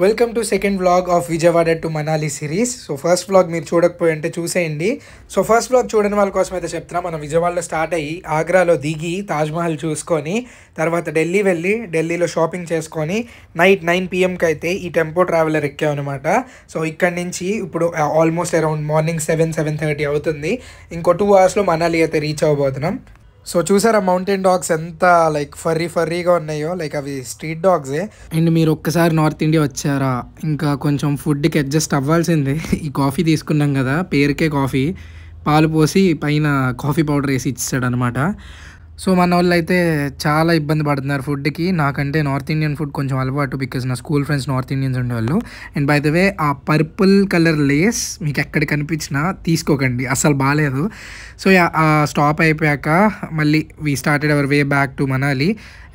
Welcome to second vlog of Vijayawada to Manali series. So first vlog మీరు చూడకపోయి అంటే చూసేయండి. So first vlog చూడని వాళ్ళ కోసం అయితే చెప్తున్నా, మనం విజయవాడలో స్టార్ట్ అయ్యి ఆగ్రాలో దిగి తాజ్మహల్ చూసుకొని తర్వాత ఢిల్లీ వెళ్ళి ఢిల్లీలో షాపింగ్ చేసుకొని నైట్ 9 PM అయితే ఈ టెంపో ట్రావెలర్ ఎక్కామన్నమాట. సో ఇక్కడ నుంచి ఇప్పుడు ఆల్మోస్ట్ అరౌండ్ మార్నింగ్ 7-7:30 అవుతుంది. ఇంకో 2 hours మనాలి అయితే రీచ్ అవ్వబోతున్నాం. సో చూసారా మౌంటైన్ డాగ్స్ ఎంత లైక్ ఫర్రీగా ఉన్నాయో, లైక్ అవి స్ట్రీట్ డాగ్సే. అండ్ మీరు ఒక్కసారి నార్త్ ఇండియా వచ్చారా, ఇంకా కొంచెం ఫుడ్కి అడ్జస్ట్ అవ్వాల్సిందే. ఈ కాఫీ తీసుకున్నాం కదా, పేరుకే కాఫీ, పాలు పోసి పైన కాఫీ పౌడర్ వేసి ఇచ్చాడు అనమాట. సో మన వాళ్ళు అయితే చాలా ఇబ్బంది పడుతున్నారు ఫుడ్కి. నాకంటే నార్త్ ఇండియన్ ఫుడ్ కొంచెం అలవాటు, బికాజ్ నా స్కూల్ ఫ్రెండ్స్ నార్త్ ఇండియన్స్ ఉండేవాళ్ళు. అండ్ బై ద వే ఆ పర్పుల్ కలర్ లేస్ మీకు ఎక్కడ కనిపించినా తీసుకోకండి, అసలు బాగాలేదు. సో స్టాప్ అయిపోయాక మళ్ళీ we started our way back to Manali.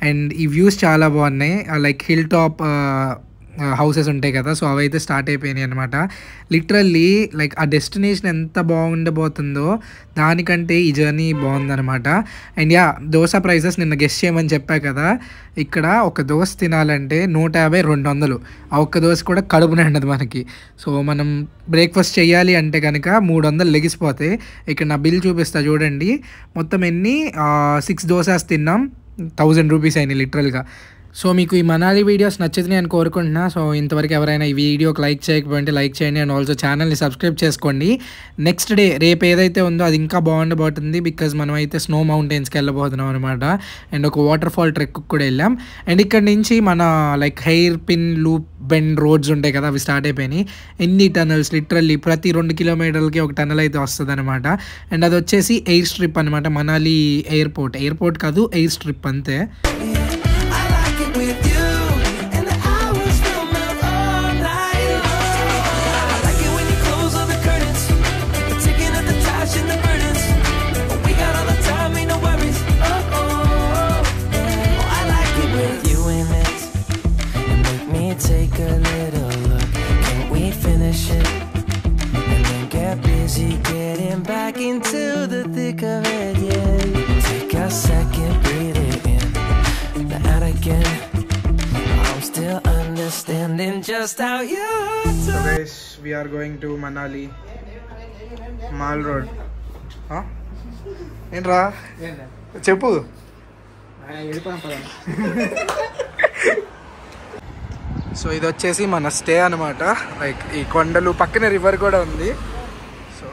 And ఈ వ్యూస్ చాలా బాగున్నాయి, లైక్ హిల్ టాప్ హౌసెస్ ఉంటాయి కదా, సో అవైతే స్టార్ట్ అయిపోయినాయి అనమాట. లిటరల్లీ లైక్ ఆ డెస్టినేషన్ ఎంత బాగుండబోతుందో దానికంటే ఈ జర్నీ బాగుందనమాట. అండ్ దోశ ప్రైసెస్ నిన్న గెస్ట్ చేయమని చెప్పా కదా, ఇక్కడ ఒక దోశ తినాలంటే 150-200. ఆ ఒక్క దోశ కూడా కడుపు నిండదు మనకి. సో మనం బ్రేక్ఫాస్ట్ చేయాలి అంటే కనుక 300 లెగిసిపోతాయి. ఇక్కడ నా బిల్ చూపిస్తా చూడండి, మొత్తం ఎన్ని 6 దోసాస్ తిన్నాం, 1000 రూపీస్ అయినాయి లిటరల్గా. సో మీకు ఈ మనాలి వీడియోస్ నచ్చుతున్నాయి అని కోరుకుంటున్నా. సో ఇంతవరకు ఎవరైనా ఈ వీడియోకి లైక్ చేయకపోతే లైక్ చేయండి, అండ్ ఆల్సో ఛానల్ని సబ్స్క్రైబ్ చేసుకోండి. నెక్స్ట్ డే రేపు ఏదైతే ఉందో అది ఇంకా బాగుండబోతుంది, బికాజ్ మనం అయితే స్నో మౌంటైన్స్కి వెళ్ళబోతున్నాం అనమాట. అండ్ ఒక వాటర్ ఫాల్ ట్రెక్ కూడా వెళ్ళాం. అండ్ ఇక్కడ నుంచి మన like hair pin loop bend roads ఉంటాయి కదా, అవి స్టార్ట్ అయిపోయినాయి. ఎన్ని టనల్స్, లిటరల్లీ ప్రతి 2 కిలోమీటర్లకి ఒక టనల్ అయితే వస్తుంది అనమాట. అండ్ అది వచ్చేసి ఎయిర్ స్ట్రిప్ అనమాట, మనాలి ఎయిర్పోర్ట్ కాదు, ఎయిర్ స్ట్రిప్ అంతే. With you and the hours will melt all night long. I like it when you close all the curtains, the ticking of the touch and the burdens. We got all the time, ain't no worries. I like it with you in it, and make me take a little look. Can't we finish it and then get busy getting back into the thick of it? Yeah, take a second, breathe it in, out again. I'm still understanding just how you do. So guys, we are going to Manali Mall Road. ఏంట్రా చెప్పు. So ఇది వచ్చేసి మన stay అనమాట. Like ఈ కొండలు పక్కన river కూడా ఉంది. సో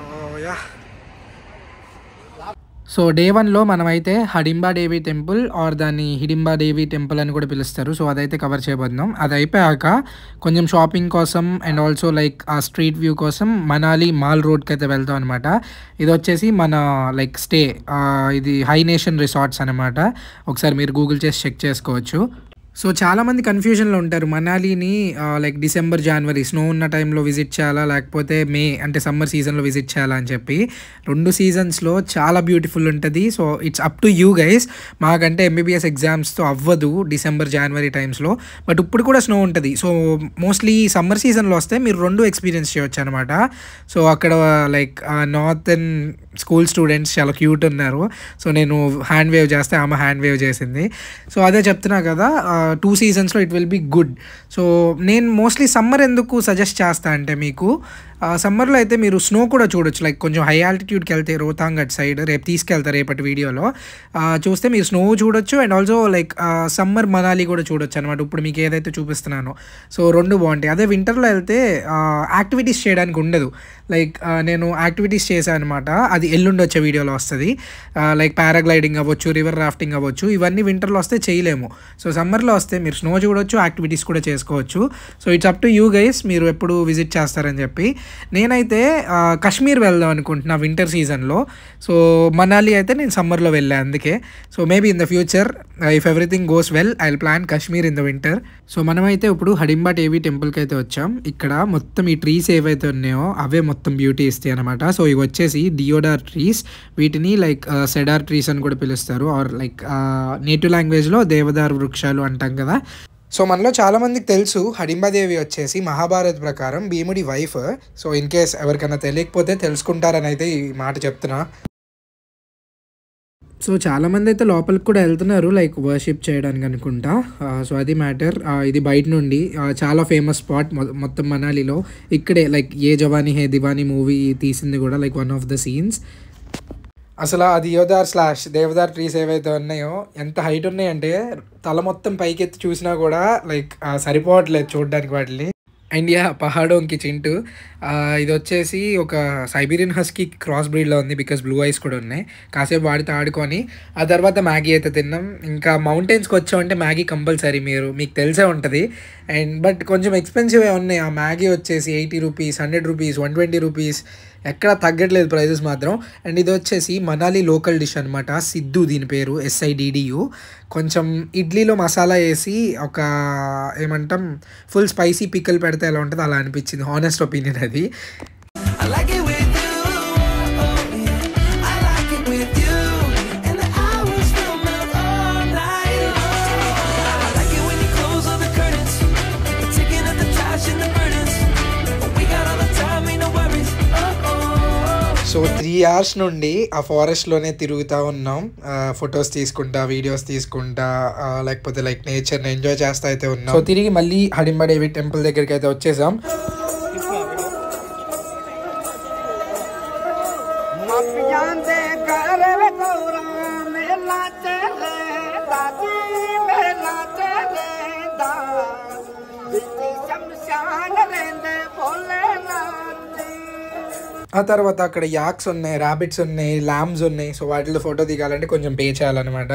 సో డే 1లో మనమైతే హిడింబా దేవి టెంపుల్ ఆర్ దాన్ని హిడింబా దేవి టెంపుల్ అని కూడా పిలుస్తారు. సో అదైతే కవర్ చేయబోతున్నాం. అది అయిపోయాక కొంచెం షాపింగ్ కోసం అండ్ ఆల్సో లైక్ ఆ స్ట్రీట్ వ్యూ కోసం మనాలి మాల్ రోడ్కి అయితే వెళ్తాం అనమాట. ఇది వచ్చేసి మన లైక్ స్టే, ఇది హై నేషన్ రిసార్ట్స్ అనమాట. ఒకసారి మీరు గూగుల్ చేసి చెక్ చేసుకోవచ్చు. సో చాలామంది కన్ఫ్యూజన్లో ఉంటారు, మనాలిని లైక్ డిసెంబర్ జనవరి స్నో ఉన్న టైంలో విజిట్ చేయాలా, లేకపోతే మే అంటే సమ్మర్ సీజన్లో విజిట్ చేయాలా అని చెప్పి. 2 సీజన్స్లో చాలా బ్యూటిఫుల్ ఉంటుంది. So it's up to you guys. మాకంటే MBBS ఎగ్జామ్స్తో అవ్వదు డిసెంబర్ జనవరి టైమ్స్లో, బట్ ఇప్పుడు కూడా స్నో ఉంటుంది. సో మోస్ట్లీ సమ్మర్ సీజన్లో వస్తే మీరు 2 ఎక్స్పీరియన్స్ చేయొచ్చు అనమాట. సో అక్కడ లైక్ నార్థన్ స్కూల్ స్టూడెంట్స్ చాలా క్యూట్ ఉన్నారు. సో నేను హ్యాండ్ వేవ్ చేస్తే ఆమె హ్యాండ్ వేవ్ చేసింది. సో అదే చెప్తున్నా కదా, 2 సీజన్స్లో it will be good. So నేను మోస్ట్లీ సమ్మర్ ఎందుకు సజెస్ట్ చేస్తా అంటే, మీకు సమ్మర్లో అయితే మీరు స్నో కూడా చూడొచ్చు. లైక్ కొంచెం హై ఆల్టిట్యూడ్కి వెళ్తే రోహతాంగ్ అట్ సైడ్ రేపు తీసుకెళ్తారు, రేపటి వీడియోలో చూస్తే మీరు స్నో చూడొచ్చు. And also like summer Manali కూడా చూడొచ్చు అనమాట, ఇప్పుడు మీకు ఏదైతే చూపిస్తున్నానో. సో 2 బాగుంటాయి. అదే వింటర్లో వెళ్తే యాక్టివిటీస్ చేయడానికి ఉండదు. లైక్ నేను యాక్టివిటీస్ చేశాను అనమాట, అది ఎల్లుండి వచ్చే వీడియోలో వస్తుంది. లైక్ పారాగ్లైడింగ్ అవ్వచ్చు, రివర్ రాఫ్టింగ్ అవ్వచ్చు, ఇవన్నీ వింటర్లో వస్తే చేయలేము. సో సమ్మర్లో వస్తే మీరు స్నో చూడొచ్చు, యాక్టివిటీస్ కూడా చేసుకోవచ్చు. So it's up to you guys, మీరు ఎప్పుడు విజిట్ చేస్తారని చెప్పి. నేనైతే కాశ్మీర్ వెళ్దాం అనుకుంటున్నా వింటర్ సీజన్లో. సో మనాలి అయితే నేను సమ్మర్లో వెళ్ళాను అందుకే. So maybe in the future if everything goes well I will plan Kashmir in the winter. So మనమైతే ఇప్పుడు హిడింబా దేవి టెంపుల్కి అయితే వచ్చాం. ఇక్కడ మొత్తం ఈ ట్రీస్ ఏవైతే ఉన్నాయో అవే మొత్తం బ్యూటీ ఇస్తాయి అనమాట. సో ఇవి వచ్చేసి డియోడార్ ట్రీస్, వీటిని లైక్ సెడార్ ట్రీస్ అని కూడా పిలుస్తారు, ఆర్ లైక్ నేటివ్ లాంగ్వేజ్లో దేవదార్ వృక్షాలు అంటాం కదా. సో మనలో చాలామందికి తెలుసు హిడింబాదేవి వచ్చేసి మహాభారత్ ప్రకారం భీముడి వైఫ్. సో ఇన్ కేస్ ఎవరికైనా తెలియకపోతే తెలుసుకుంటారని అయితే ఈ మాట చెప్తున్నా. సో చాలామంది అయితే లోపలికి కూడా వెళ్తున్నారు లైక్ వర్షిప్ చేయడానికి అనుకుంటా. సో అది మ్యాటర్. ఇది బయట నుండి చాలా ఫేమస్ స్పాట్ మొత్తం మనాలిలో. ఇక్కడే లైక్ ఏ జవానీ హే దివానీ మూవీ తీసింది కూడా like one of the scenes. అసలు ఆ దేవదార్ ట్రీస్ ఏవైతే ఉన్నాయో ఎంత హైట్ ఉన్నాయంటే తల మొత్తం పైకెత్తి చూసినా కూడా లైక్ సరిపోవట్లేదు చూడడానికి వాటిని. అండ్ పహాడోంకి చింటూ ఇది వచ్చేసి ఒక సైబీరియన్ హస్కీ క్రాస్ బ్రీడ్లో ఉంది, బికాస్ బ్లూ ఐస్ కూడా ఉన్నాయి. కాసేపు వాడితో ఆడుకొని ఆ తర్వాత మ్యాగీ అయితే తిన్నాం. ఇంకా మౌంటైన్స్కి వచ్చామంటే మ్యాగీ కంపల్సరీ, మీకు తెలిసే ఉంటుంది. అండ్ బట్ కొంచెం ఎక్స్పెన్సివే ఉన్నాయి. ఆ మ్యాగీ వచ్చేసి 80 రూపీస్, 100 రూపీస్, 120 రూపీస్, ఎక్కడ తగ్గట్లేదు ప్రైజెస్ మాత్రం. అండ్ ఇది వచ్చేసి మనాలి లోకల్ డిష్ అనమాట, సిద్ధు దీని పేరు, SIDDU. కొంచెం ఇడ్లీలో మసాలా వేసి ఒక ఏమంటాం ఫుల్ స్పైసీ పిక్కల్ పెడితే ఎలా ఉంటుందో అలా అనిపించింది. హానెస్ట్ ఒపీనియన్ అది. సో 3 hours నుండి ఆ ఫారెస్ట్లోనే తిరుగుతూ ఉన్నాం, ఫొటోస్ తీసుకుంటా, వీడియోస్ తీసుకుంటా, లేకపోతే లైక్ నేచర్ని ఎంజాయ్ చేస్తూ అయితే ఉన్నాం. సో తిరిగి మళ్ళీ హడింబా డేవిడ్ టెంపుల్ దగ్గరికి అయితే వచ్చేసాం. ఆ తర్వాత అక్కడ యాక్స్ ఉన్నాయి, ర్యాబిట్స్ ఉన్నాయి, ల్యామ్స్ ఉన్నాయి. సో వాటిలో ఫోటో దిగాలంటే కొంచెం పే చేయాలన్నమాట.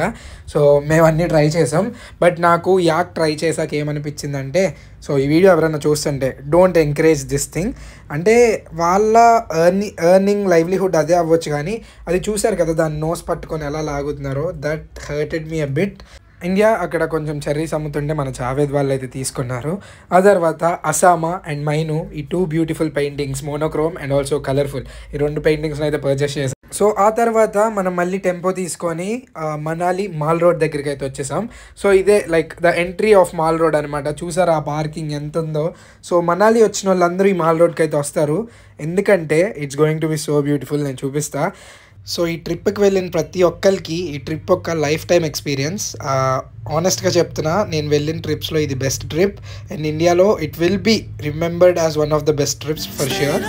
సో మేము అన్నీ ట్రై చేసాం. బట్ నాకు యాక్ ట్రై చేసాక ఏమనిపించిందంటే, సో ఈ వీడియో ఎవరైనా చూస్తుంటే డోంట్ ఎంకరేజ్ దిస్ థింగ్. అంటే వాళ్ళ ఎర్నింగ్ లైవ్లీహుడ్ అదే అవ్వచ్చు, కానీ అది చూశారు కదా దాన్ని నోస్ పట్టుకొని ఎలా లాగుతున్నారో, that hurted me a bit. India అక్కడ కొంచెం చెర్రీస్ అమ్ముతుంటే మన జావేద్ వాళ్ళు అయితే తీసుకున్నారు. ఆ తర్వాత అసామా అండ్ మైను, ఈ 2 beautiful paintings, monochrome and also colourful, ఈ 2 పెయింటింగ్స్ని అయితే పర్చేస్ చేసాం. సో ఆ తర్వాత మనం మళ్ళీ టెంపో తీసుకొని మనాలి మాల్ రోడ్ దగ్గరికి అయితే వచ్చేసాం. సో ఇదే like the entry of mall road అనమాట. చూసారా ఆ పార్కింగ్ ఎంత ఉందో. సో మనాలి వచ్చిన వాళ్ళందరూ ఈ మాల్ రోడ్కి అయితే వస్తారు, ఎందుకంటే it's going to be so beautiful. నేను చూపిస్తా. సో ఈ ట్రిప్కి వెళ్ళిన ప్రతి ఒక్కరికి ఈ ట్రిప్ ఒక లైఫ్ టైం ఎక్స్పీరియన్స్. ఆనెస్ట్గా చెప్తున్నా, నేను వెళ్ళిన ట్రిప్స్లో ఇది బెస్ట్ ట్రిప్. అండ్ ఇండియాలో it will be remembered as one of the best trips for sure.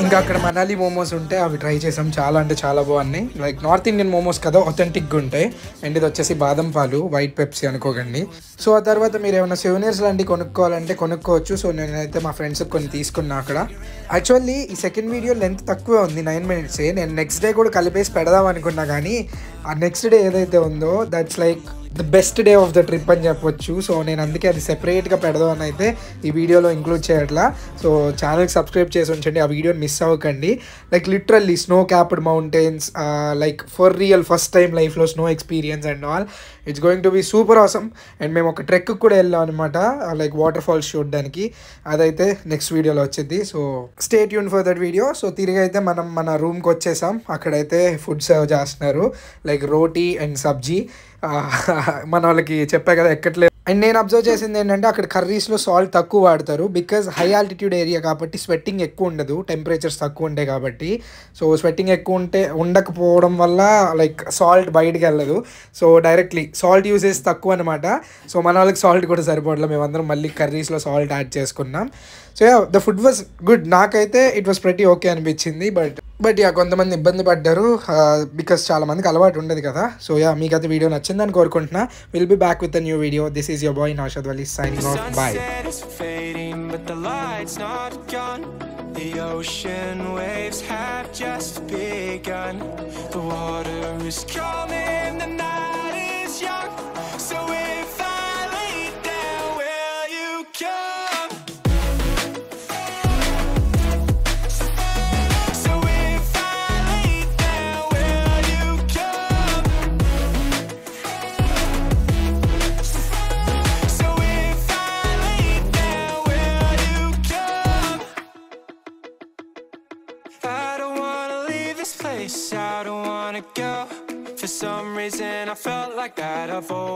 ఇంకా అక్కడ మనాలి మోమోస్ ఉంటే అవి ట్రై చేసాం, చాలా అంటే చాలా బాగున్నాయి. లైక్ నార్త్ ఇండియన్ మోమోస్ కదా, ఒథెంటిక్గా ఉంటాయి. అండ్ ఇది వచ్చేసి బాదం పాలు, వైట్ పెప్సీ అనుకోకండి. సో ఆ తర్వాత మీరు ఏమైనా సోవెనీర్స్ లాంటివి కొనుక్కోవాలంటే కొనుక్కోవచ్చు. సో నేనైతే మా ఫ్రెండ్స్కి కొన్ని తీసుకున్నా అక్కడ. యాక్చువల్లీ ఈ సెకండ్ వీడియో లెంత్ తక్కువే ఉంది, 9 minutes. నేను నెక్స్ట్ డే కూడా కలిపేసి పెడదాం అనుకున్నా, కానీ ఆ నెక్స్ట్ డే ఏదైతే ఉందో that's like the best day of the trip అని చెప్పొచ్చు. సో నేను అందుకే అది సెపరేట్గా పెడదామని అయితే ఈ వీడియోలో ఇంక్లూడ్ చేయట్లా. సో ఛానల్కి సబ్స్క్రైబ్ చేసి ఉంచండి, ఆ వీడియోని మిస్ అవ్వకండి. Like literally snow capped mountains, like for real first time లైఫ్లో snow experience and all. It's going to be super awesome. And మేము ఒక ట్రెక్కి కూడా వెళ్ళాం అనమాట, లైక్ వాటర్ ఫాల్స్ చూడడానికి. అదైతే నెక్స్ట్ వీడియోలో వచ్చింది. So stay tune for that video. So తిరిగి అయితే మనం మన రూమ్కి వచ్చేసాం. అక్కడైతే ఫుడ్ సర్వ్ చేస్తున్నారు, లైక్ రోటీ అండ్ సబ్జీ. మన వాళ్ళకి చెప్పా కదా ఎక్కట్లేదు. అండ్ నేను అబ్జర్వ్ చేసింది ఏంటంటే అక్కడ కర్రీస్లో సాల్ట్ తక్కువ వాడతారు, బికాజ్ హై ఆల్టిట్యూడ్ ఏరియా కాబట్టి స్వెట్టింగ్ ఎక్కువ ఉండదు, టెంపరేచర్స్ తక్కువ ఉంటాయి కాబట్టి. సో స్వెట్టింగ్ ఎక్కువ ఉండకపోవడం వల్ల లైక్ సాల్ట్ బయటకు వెళ్ళదు. సో డైరెక్ట్లీ సాల్ట్ యూసేజ్ తక్కువ అనమాట. సో మన వాళ్ళకి సాల్ట్ కూడా సరిపోవట్లేదు, మేమందరం మళ్ళీ కర్రీస్లో సాల్ట్ యాడ్ చేసుకున్నాం. So the food was good. నాకైతే ఇట్ వాస్ ప్రెటీ ఓకే అనిపించింది. బట్ కొంతమంది ఇబ్బంది పడ్డారు, బికాస్ చాలా మందికి అలవాటు ఉండదు కదా. సో మీకు అయితే వీడియో నచ్చిందని కోరుకుంటున్నా. Will be back with a new video. This is your boy Naushad Vali signing off. Bye. The ocean waves have just begun. The water is calming, the night is young. So if I lay down, will you come? So if I lay down, will you come? So if I lay down, will you come? I don't wanna leave this place, I don't wanna go. For some reason I felt like that I've always